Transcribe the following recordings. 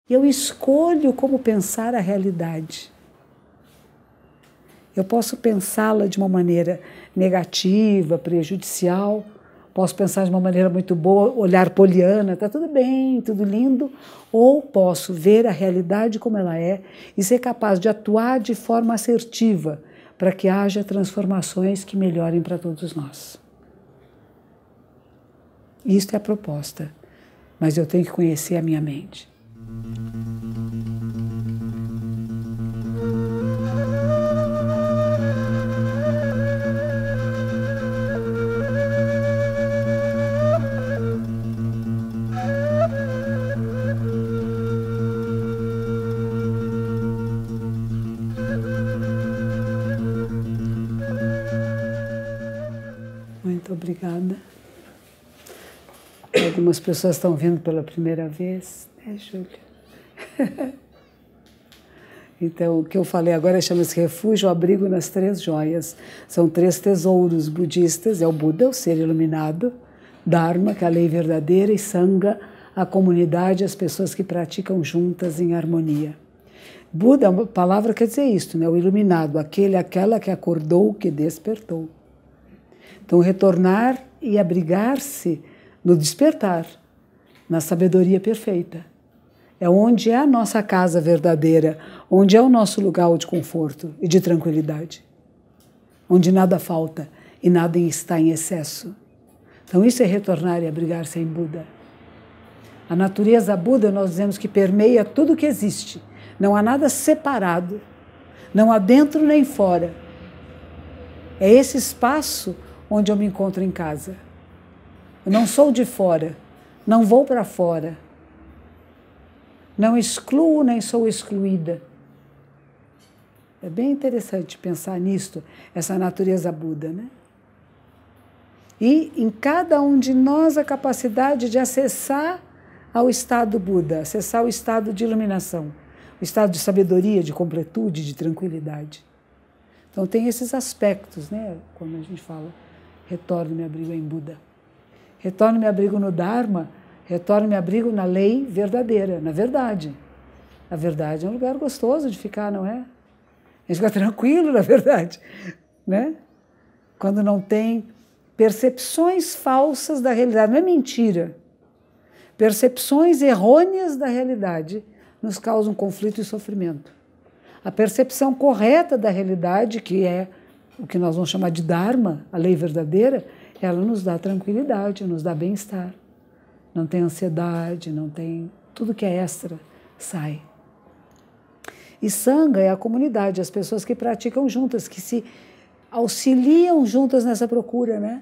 Eu escolho como pensar a realidade. Eu posso pensá-la de uma maneira negativa, prejudicial, posso pensar de uma maneira muito boa, olhar poliana, está tudo bem, tudo lindo, ou posso ver a realidade como ela é e ser capaz de atuar de forma assertiva para que haja transformações que melhorem para todos nós. Isto é a proposta, mas eu tenho que conhecer a minha mente. Muito obrigada. Algumas pessoas estão vindo pela primeira vez, né, Júlia? Então, o que eu falei agora chama-se refúgio, abrigo nas três joias. São três tesouros budistas, é o Buda, o ser iluminado, Dharma, que é a lei verdadeira, e Sangha, a comunidade, as pessoas que praticam juntas em harmonia. Buda, a palavra quer dizer isto, né? O iluminado, aquele, aquela que acordou, que despertou. Então, retornar e abrigar-se no despertar, na sabedoria perfeita. É onde é a nossa casa verdadeira, onde é o nosso lugar de conforto e de tranquilidade, onde nada falta e nada está em excesso. Então isso é retornar e abrigar-se em Buda. A natureza Buda, nós dizemos que permeia tudo que existe. Não há nada separado, não há dentro nem fora. É esse espaço onde eu me encontro em casa. Eu não sou de fora, não vou para fora. Não excluo nem sou excluída. É bem interessante pensar nisto, essa natureza Buda, né? E em cada um de nós a capacidade de acessar ao estado Buda, acessar o estado de iluminação, o estado de sabedoria, de completude, de tranquilidade. Então tem esses aspectos, né? Quando a gente fala, retorno me abrigo em Buda. Retorno me abrigo no Dharma, retorno me abrigo na lei verdadeira, na verdade. A verdade é um lugar gostoso de ficar, não é? A gente fica tranquilo, na verdade, né? Quando não tem percepções falsas da realidade, não é mentira. Percepções errôneas da realidade nos causam conflito e sofrimento. A percepção correta da realidade, que é o que nós vamos chamar de Dharma, a lei verdadeira, ela nos dá tranquilidade, nos dá bem-estar. Não tem ansiedade, não tem... Tudo que é extra sai. E Sangha é a comunidade, as pessoas que praticam juntas, que se auxiliam juntas nessa procura, né?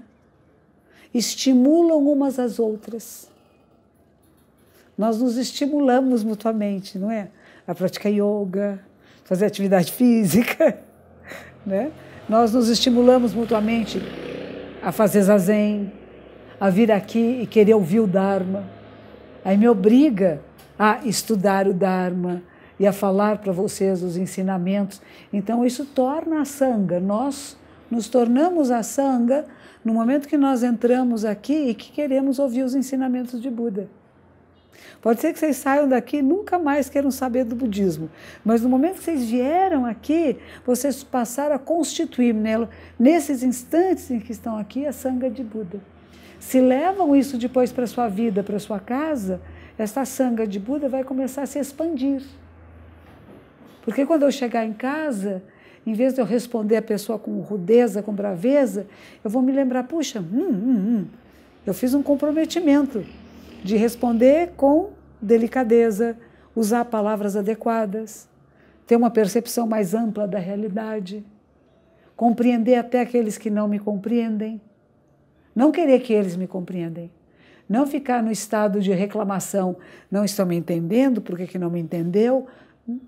Estimulam umas às outras. Nós nos estimulamos mutuamente, não é? A praticar yoga, fazer atividade física, né? Nós nos estimulamos mutuamente a fazer zazen, a vir aqui e querer ouvir o Dharma. Aí me obriga a estudar o Dharma e a falar para vocês os ensinamentos. Então isso torna a Sangha. Nós nos tornamos a Sangha no momento que nós entramos aqui e que queremos ouvir os ensinamentos de Buda. Pode ser que vocês saiam daqui e nunca mais queiram saber do budismo, mas no momento que vocês vieram aqui, vocês passaram a constituir nesses instantes em que estão aqui a Sangha de Buda. Se levam isso depois para a sua vida, para a sua casa, essa Sangha de Buda vai começar a se expandir. Porque quando eu chegar em casa, em vez de eu responder a pessoa com rudeza, com braveza, eu vou me lembrar, puxa, eu fiz um comprometimento de responder com delicadeza, usar palavras adequadas, ter uma percepção mais ampla da realidade, compreender até aqueles que não me compreendem, não querer que eles me compreendem, não ficar no estado de reclamação, não estão me entendendo, por que não me entendeu?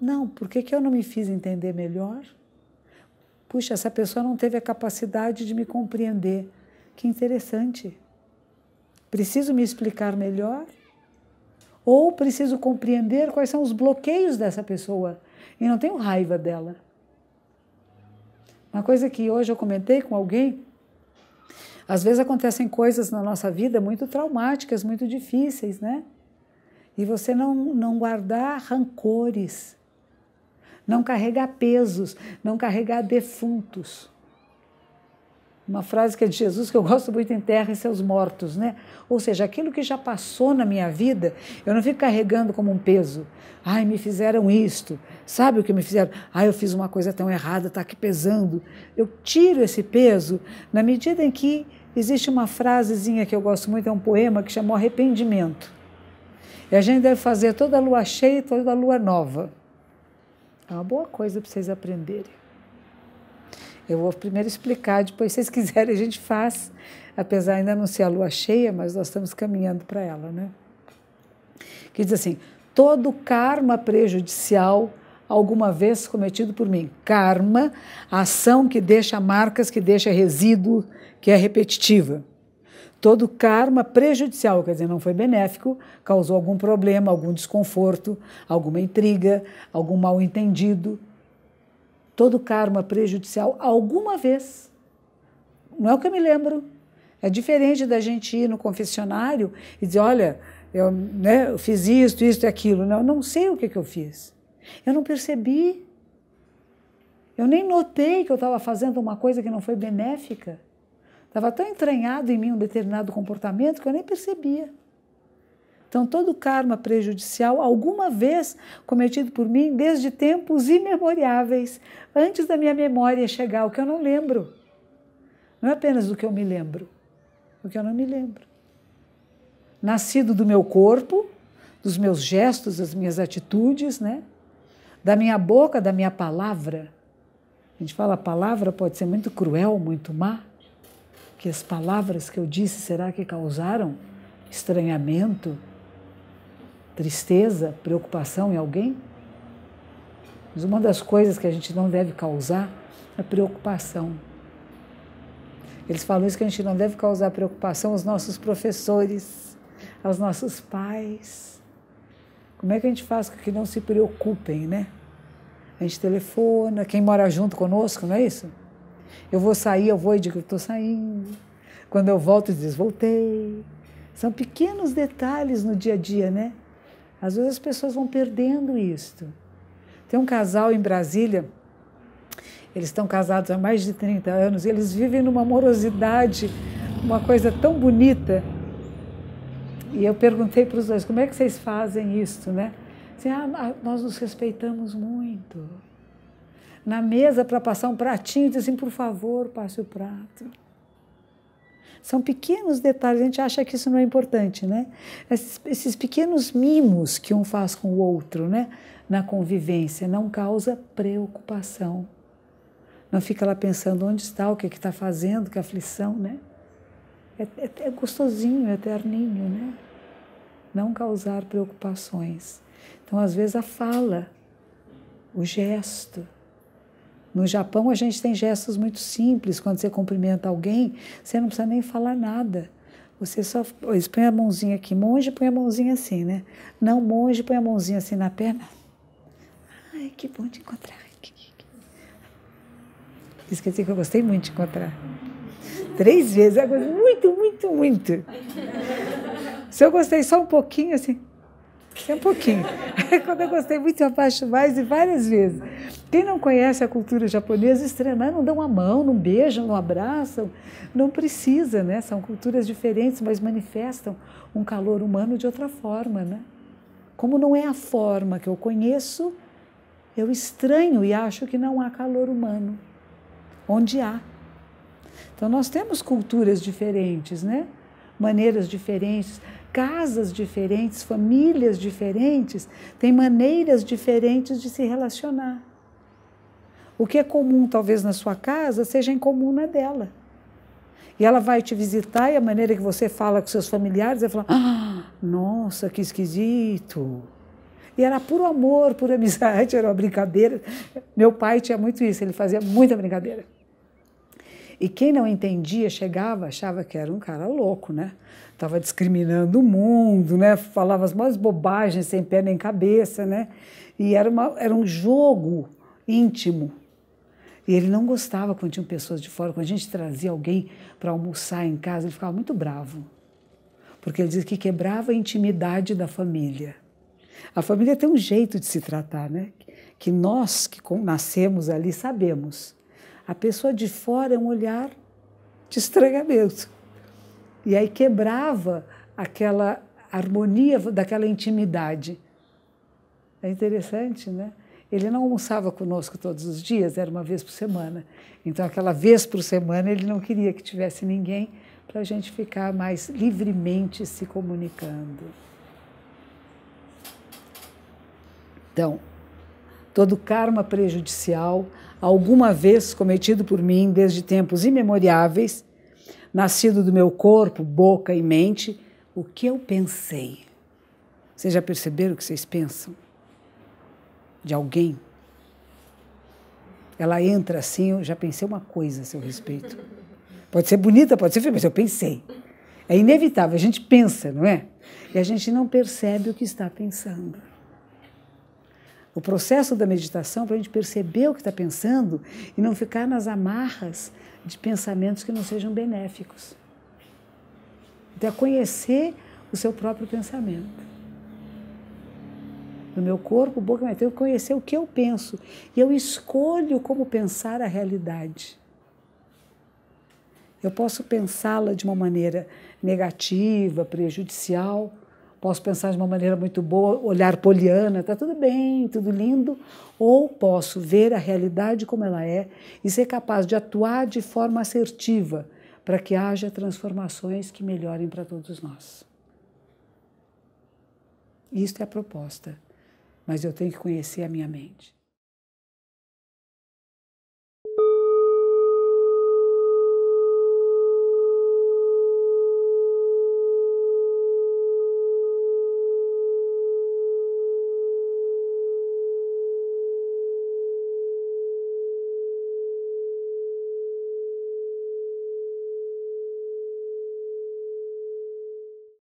Não, por que eu não me fiz entender melhor? Puxa, essa pessoa não teve a capacidade de me compreender. Que interessante. Preciso me explicar melhor? Ou preciso compreender quais são os bloqueios dessa pessoa? E não tenho raiva dela. Uma coisa que hoje eu comentei com alguém, às vezes acontecem coisas na nossa vida muito traumáticas, muito difíceis, né? E você não guardar rancores, não carregar pesos, não carregar defuntos. Uma frase que é de Jesus que eu gosto muito: enterrem seus mortos, né? Ou seja, aquilo que já passou na minha vida, eu não fico carregando como um peso. Ai, me fizeram isto. Sabe o que me fizeram? Ai, eu fiz uma coisa tão errada, está aqui pesando. Eu tiro esse peso na medida em que existe uma frasezinha que eu gosto muito, é um poema que chama Arrependimento. E a gente deve fazer toda a lua cheia e toda a lua nova. É uma boa coisa para vocês aprenderem. Eu vou primeiro explicar, depois, se vocês quiserem, a gente faz, apesar ainda não ser a lua cheia, mas nós estamos caminhando para ela, né? Que diz assim: todo karma prejudicial alguma vez cometido por mim. Karma, ação que deixa marcas, que deixa resíduo, que é repetitiva. Todo karma prejudicial, quer dizer, não foi benéfico, causou algum problema, algum desconforto, alguma intriga, algum mal-entendido. Todo karma prejudicial alguma vez. Não é o que eu me lembro. É diferente da gente ir no confessionário e dizer: olha, eu fiz isto e aquilo. Não, eu não sei o que eu fiz. Eu não percebi. Eu nem notei que eu estava fazendo uma coisa que não foi benéfica. Estava tão entranhado em mim um determinado comportamento que eu nem percebia. Então, todo karma prejudicial, alguma vez cometido por mim, desde tempos imemoriáveis, antes da minha memória chegar, o que eu não lembro. Não é apenas do que eu me lembro, o que eu não me lembro. Nascido do meu corpo, dos meus gestos, das minhas atitudes, né? Da minha boca, da minha palavra. A gente fala, a palavra pode ser muito cruel, muito má, que as palavras que eu disse, será que causaram estranhamento, tristeza, preocupação em alguém? Mas uma das coisas que a gente não deve causar é preocupação. Eles falam isso, que a gente não deve causar preocupação aos nossos professores, aos nossos pais. Como é que a gente faz com que não se preocupem, né? A gente telefona, quem mora junto conosco, não é isso? Eu vou sair, eu vou e digo: estou saindo. Quando eu volto, diz: voltei. São pequenos detalhes no dia a dia, né? Às vezes as pessoas vão perdendo isto. Tem um casal em Brasília, eles estão casados há mais de 30 anos, e eles vivem numa amorosidade, uma coisa tão bonita. E eu perguntei para os dois: como é que vocês fazem isso, né? Assim, nós nos respeitamos muito. Na mesa, para passar um pratinho, diz assim: por favor, passe o prato. São pequenos detalhes, a gente acha que isso não é importante, né? Esses pequenos mimos que um faz com o outro, né? Na convivência, não causa preocupação. Não fica lá pensando onde está, o que está fazendo, que aflição, né? É gostosinho, é eterninho, né? Não causar preocupações. Então, às vezes, a fala, o gesto. No Japão, a gente tem gestos muito simples. Quando você cumprimenta alguém, você não precisa nem falar nada. Você só... Eles põem a mãozinha aqui. Monge põe a mãozinha assim, né? Não, monge põe a mãozinha assim na perna. Ai, que bom te encontrar. Esqueci que eu gostei muito de encontrar. 3 vezes. Eu gostei muito, muito, muito. Se eu gostei só um pouquinho, assim... Um pouquinho. Quando eu gostei muito, eu apaixo mais, e várias vezes. Quem não conhece a cultura japonesa, estranha, não dão a mão, não beijam, não abraçam. Não precisa, né? São culturas diferentes, mas manifestam um calor humano de outra forma, né? Como não é a forma que eu conheço, eu estranho e acho que não há calor humano. Onde há. Então, nós temos culturas diferentes, né? Maneiras diferentes, casas diferentes, famílias diferentes, têm maneiras diferentes de se relacionar. O que é comum, talvez, na sua casa, seja incomum na dela. E ela vai te visitar e a maneira que você fala com seus familiares é falar: ah, nossa, que esquisito. E era puro amor, pura amizade, era uma brincadeira. Meu pai tinha muito isso, ele fazia muita brincadeira. E quem não entendia, chegava, achava que era um cara louco, né? Estava discriminando o mundo, né? Falava as maiores bobagens, sem pé nem cabeça, né? E era um jogo íntimo. E ele não gostava quando tinham pessoas de fora. Quando a gente trazia alguém para almoçar em casa, ele ficava muito bravo. Porque ele dizia que quebrava a intimidade da família. A família tem um jeito de se tratar, né? Que nós que nascemos ali sabemos. A pessoa de fora é um olhar de estranhamento. E aí quebrava aquela harmonia daquela intimidade. É interessante, né? Ele não almoçava conosco todos os dias, era uma vez por semana. Então, aquela vez por semana, ele não queria que tivesse ninguém para a gente ficar mais livremente se comunicando. Então, todo karma prejudicial, alguma vez cometido por mim desde tempos imemoriáveis, nascido do meu corpo, boca e mente, o que eu pensei? Vocês já perceberam o que vocês pensam? De alguém? Ela entra assim, eu já pensei uma coisa a seu respeito. Pode ser bonita, pode ser feia, mas eu pensei. É inevitável, a gente pensa, não é? E a gente não percebe o que está pensando. O processo da meditação é para a gente perceber o que está pensando e não ficar nas amarras de pensamentos que não sejam benéficos. Então, é conhecer o seu próprio pensamento. No meu corpo, boca, eu tenho que conhecer o que eu penso. E eu escolho como pensar a realidade. Eu posso pensá-la de uma maneira negativa, prejudicial, posso pensar de uma maneira muito boa, olhar poliana, está tudo bem, tudo lindo, ou posso ver a realidade como ela é e ser capaz de atuar de forma assertiva para que haja transformações que melhorem para todos nós. Isto é a proposta, mas eu tenho que conhecer a minha mente.